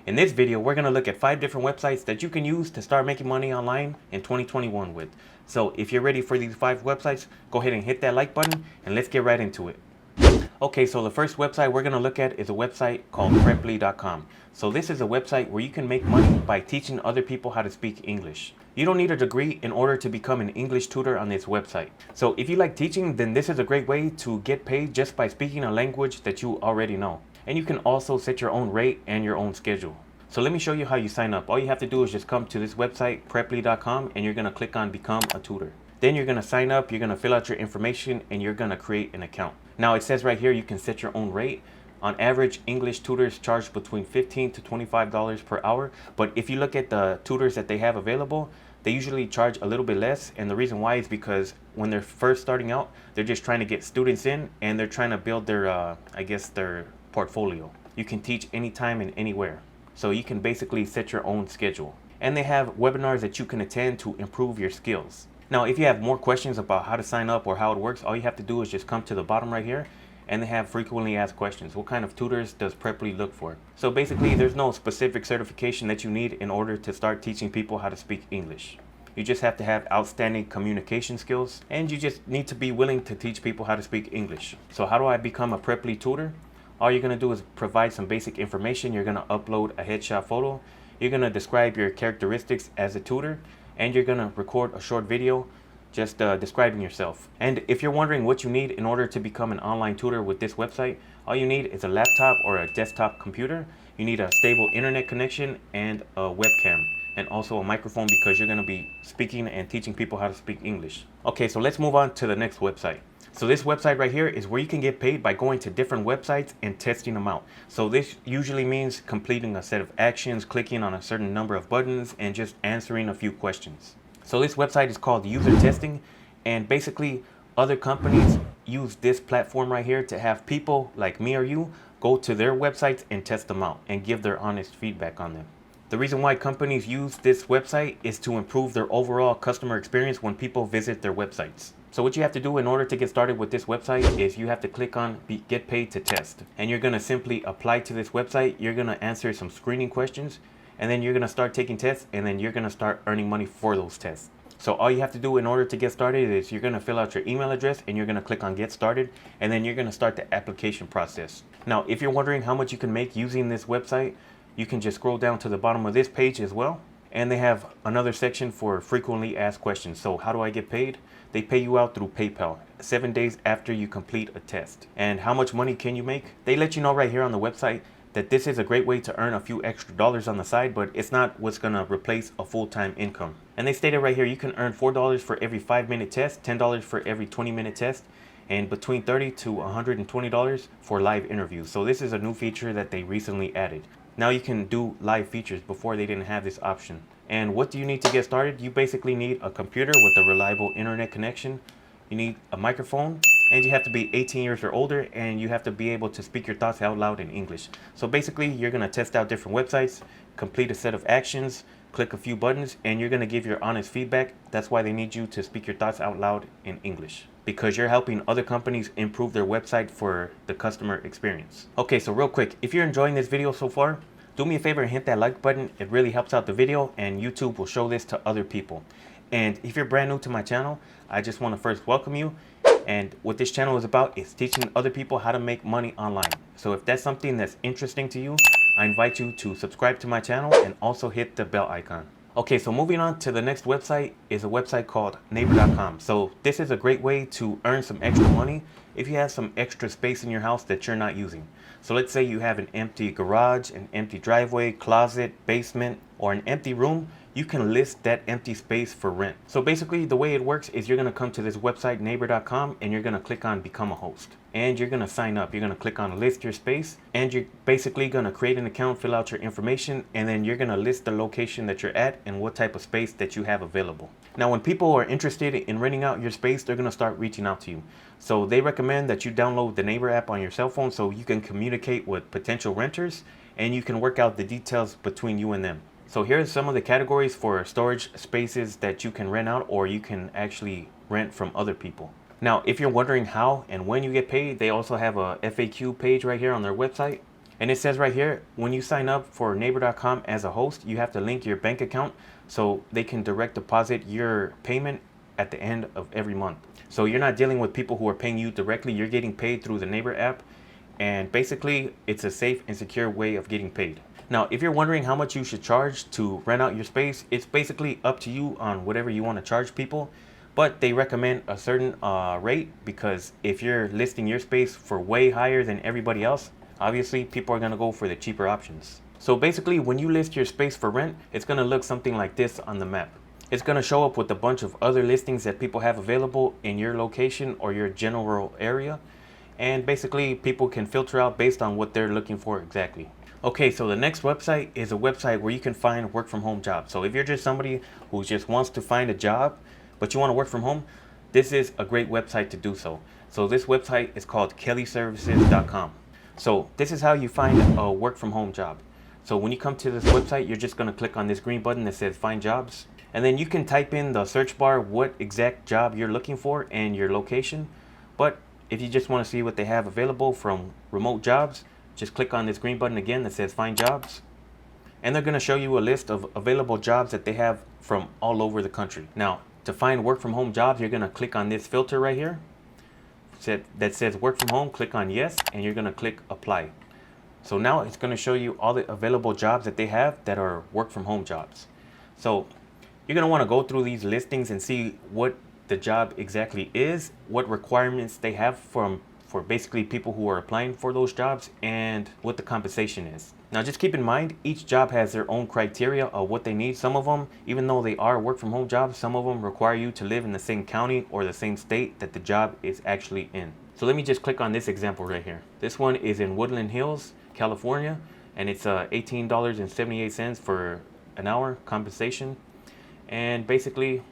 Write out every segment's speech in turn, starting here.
In this video, we're going to look at 5 different websites that you can use to start making money online in 2021 with. So if you're ready for these 5 websites, go ahead and hit that like button and let's get right into it. Okay, so the first website we're going to look at is a website called Preply.com. So this is a website where you can make money by teaching other people how to speak English. You don't need a degree in order to become an English tutor on this website. So if you like teaching, then this is a great way to get paid just by speaking a language that you already know. And you can also set your own rate and your own schedule. So let me show you how you sign up. All you have to do is just come to this website, Preply.com, and you're going to click on Become a Tutor. Then you're going to sign up, you're going to fill out your information, and you're going to create an account. Now it says right here you can set your own rate. On average, English tutors charge between $15 to $25 per hour. But if you look at the tutors that they have available, they usually charge a little bit less. And the reason why is because when they're first starting out, they're just trying to get students in and they're trying to build their, their portfolio. You can teach anytime and anywhere. So you can basically set your own schedule. And they have webinars that you can attend to improve your skills. Now, if you have more questions about how to sign up or how it works, all you have to do is just come to the bottom right here and they have frequently asked questions. What kind of tutors does Preply look for? So basically, there's no specific certification that you need in order to start teaching people how to speak English. You just have to have outstanding communication skills and you just need to be willing to teach people how to speak English. So how do I become a Preply tutor? All you're going to do is provide some basic information. You're going to upload a headshot photo. You're going to describe your characteristics as a tutor, and you're going to record a short video just describing yourself. And if you're wondering what you need in order to become an online tutor with this website, all you need is a laptop or a desktop computer. You need a stable internet connection and a webcam, and also a microphone because you're going to be speaking and teaching people how to speak English. Okay, so let's move on to the next website. So this website right here is where you can get paid by going to different websites and testing them out. So this usually means completing a set of actions, clicking on a certain number of buttons, and just answering a few questions. So this website is called User Testing, and basically other companies use this platform right here to have people like me or you go to their websites and test them out and give their honest feedback on them. The reason why companies use this website is to improve their overall customer experience when people visit their websites. So what you have to do in order to get started with this website is you have to click on Get Paid to Test. And you're going to simply apply to this website. You're going to answer some screening questions. And then you're going to start taking tests. And then you're going to start earning money for those tests. So all you have to do in order to get started is you're going to fill out your email address. And you're going to click on Get Started. And then you're going to start the application process. Now, if you're wondering how much you can make using this website, you can just scroll down to the bottom of this page as well. And they have another section for frequently asked questions. So how do I get paid? They pay you out through PayPal 7 days after you complete a test. And how much money can you make? They let you know right here on the website that this is a great way to earn a few extra dollars on the side, but it's not what's gonna replace a full-time income. And they stated right here you can earn $4 for every 5-minute test, $10 for every 20-minute test, and between $30 to $120 for live interviews. So this is a new feature that they recently added. Now you can do live features. Before they didn't have this option. And what do you need to get started? You basically need a computer with a reliable internet connection. You need a microphone, and you have to be 18 years or older, and you have to be able to speak your thoughts out loud in English. So basically, you're going to test out different websites, complete a set of actions, click a few buttons, and you're going to give your honest feedback. That's why they need you to speak your thoughts out loud in English, because you're helping other companies improve their website for the customer experience. Okay, so real quick, if you're enjoying this video so far, do me a favor and hit that like button. It really helps out the video, and YouTube will show this to other people. And if you're brand new to my channel, I just want to first welcome you. And what this channel is about is teaching other people how to make money online. So if that's something that's interesting to you, I invite you to subscribe to my channel and also hit the bell icon. Okay, so moving on to the next website is a website called Naver.com. So this is a great way to earn some extra money if you have some extra space in your house that you're not using. So let's say you have an empty garage, an empty driveway, closet, basement, or an empty room. You can list that empty space for rent. So basically the way it works is you're going to come to this website, Naver.com, and you're going to click on Become a Host. And you're going to sign up. You're going to click on List Your Space, and you're basically going to create an account, fill out your information, and then you're going to list the location that you're at and what type of space that you have available. Now, when people are interested in renting out your space, they're going to start reaching out to you. So they recommend that you download the Naver app on your cell phone so you can communicate with potential renters and you can work out the details between you and them. So here's some of the categories for storage spaces that you can rent out or you can actually rent from other people. Now, if you're wondering how and when you get paid, they also have a FAQ page right here on their website. And it says right here, when you sign up for Naver.com as a host, you have to link your bank account so they can direct deposit your payment at the end of every month. So you're not dealing with people who are paying you directly. You're getting paid through the Naver app. And basically, it's a safe and secure way of getting paid. Now, if you're wondering how much you should charge to rent out your space, it's basically up to you on whatever you want to charge people. But they recommend a certain rate, because if you're listing your space for way higher than everybody else, obviously people are going to go for the cheaper options. So basically, when you list your space for rent, it's going to look something like this on the map. It's going to show up with a bunch of other listings that people have available in your location or your general area. And basically people can filter out based on what they're looking for exactly. Okay, so the next website is a website where you can find work from home jobs. So if you're just somebody who just wants to find a job, but you want to work from home, this is a great website to do so. So this website is called kellyservices.com. So this is how you find a work from home job. So when you come to this website, you're just going to click on this green button that says find jobs. And then you can type in the search bar what exact job you're looking for and your location. But if you just want to see what they have available from remote jobs, just click on this green button again that says find jobs. And they're going to show you a list of available jobs that they have from all over the country. Now, to find work from home jobs, you're going to click on this filter right here that says work from home. Click on yes, and you're going to click apply. So now it's going to show you all the available jobs that they have that are work from home jobs. So you're going to want to go through these listings and see what the job exactly is, what requirements they have for basically people who are applying for those jobs, and what the compensation is. Now just keep in mind, each job has their own criteria of what they need. Some of them, even though they are work from home jobs, some of them require you to live in the same county or the same state that the job is actually in. So let me just click on this example right here. This one is in Woodland Hills, California, and it's $18.78 for an hour compensation. And basically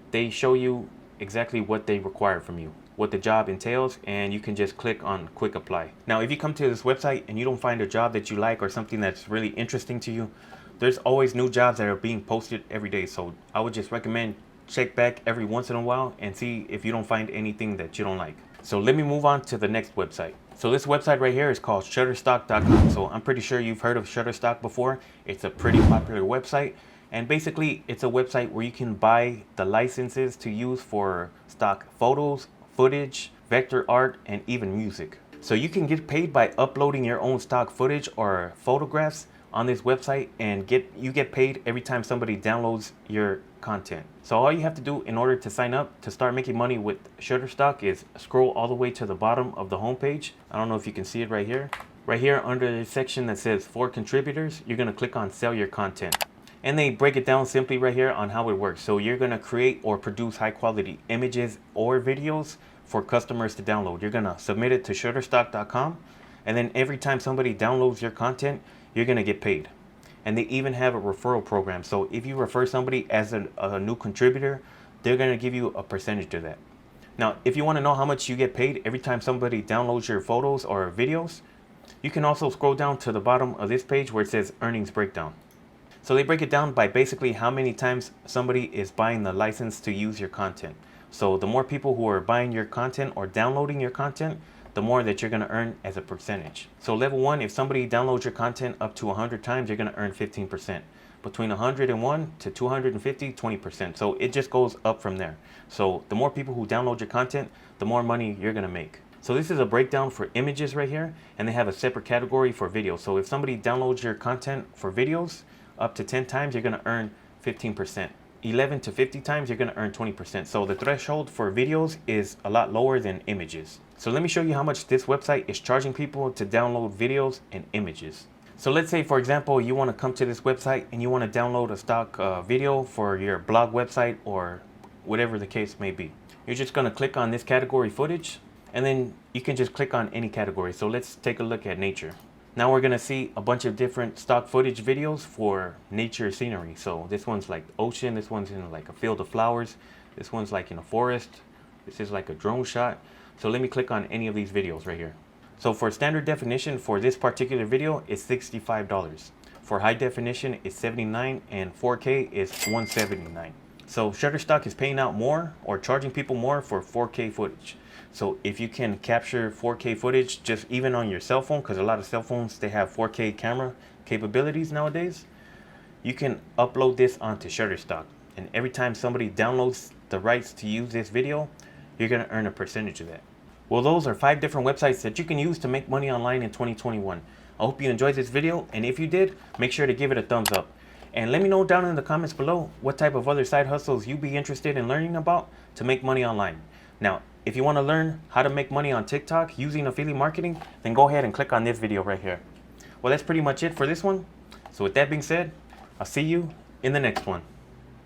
they show you exactly what they require from you, what the job entails, and you can just click on quick apply. Now, if you come to this website and you don't find a job that you like or something that's really interesting to you, there's always new jobs that are being posted every day. So I would just recommend check back every once in a while and see if you don't find anything that you don't like. So let me move on to the next website. So this website right here is called Shutterstock.com. So I'm pretty sure you've heard of Shutterstock before. It's a pretty popular website. And basically, it's a website where you can buy the licenses to use for stock photos, footage, vector art, and even music. So you can get paid by uploading your own stock footage or photographs on this website, and you get paid every time somebody downloads your content. So all you have to do in order to sign up to start making money with Shutterstock is scroll all the way to the bottom of the homepage. I don't know if you can see it right here. Right here under the section that says for contributors, you're going to click on sell your content. And they break it down simply right here on how it works. So you're going to create or produce high quality images or videos for customers to download. You're going to submit it to Shutterstock.com. And then every time somebody downloads your content, you're going to get paid. And they even have a referral program. So if you refer somebody as a new contributor, they're going to give you a percentage to that. Now, if you want to know how much you get paid every time somebody downloads your photos or videos, you can also scroll down to the bottom of this page where it says earnings breakdown. So they break it down by basically how many times somebody is buying the license to use your content. So the more people who are buying your content or downloading your content, the more that you're going to earn as a percentage. So level 1, if somebody downloads your content up to 100 times, you're going to earn 15%. Between 101 to 250, 20%. So it just goes up from there. So the more people who download your content, the more money you're going to make. So this is a breakdown for images right here, and they have a separate category for videos. So if somebody downloads your content for videos, up to 10 times, you're going to earn 15%. 11 to 50 times, you're going to earn 20%. So the threshold for videos is a lot lower than images. So let me show you how much this website is charging people to download videos and images. So let's say, for example, you want to come to this website and you want to download a stock video for your blog website or whatever the case may be. You're just going to click on this category footage, and then you can just click on any category. So let's take a look at nature. Now we're going to see a bunch of different stock footage videos for nature scenery. So this one's like ocean, this one's in like a field of flowers, this one's like in a forest, this is like a drone shot. So let me click on any of these videos right here. So for standard definition for this particular video, it's $65. For high definition, it's $79, and 4K is $179. So Shutterstock is paying out more or charging people more for 4K footage. So if you can capture 4K footage just even on your cell phone, because a lot of cell phones, they have 4K camera capabilities nowadays, you can upload this onto Shutterstock. And every time somebody downloads the rights to use this video, you're going to earn a percentage of that. Well, those are 5 different websites that you can use to make money online in 2021. I hope you enjoyed this video, and if you did, make sure to give it a thumbs up. And let me know down in the comments below what type of other side hustles you'd be interested in learning about to make money online. Now, if you want to learn how to make money on TikTok using affiliate marketing, then go ahead and click on this video right here. Well, that's pretty much it for this one. So with that being said, I'll see you in the next one.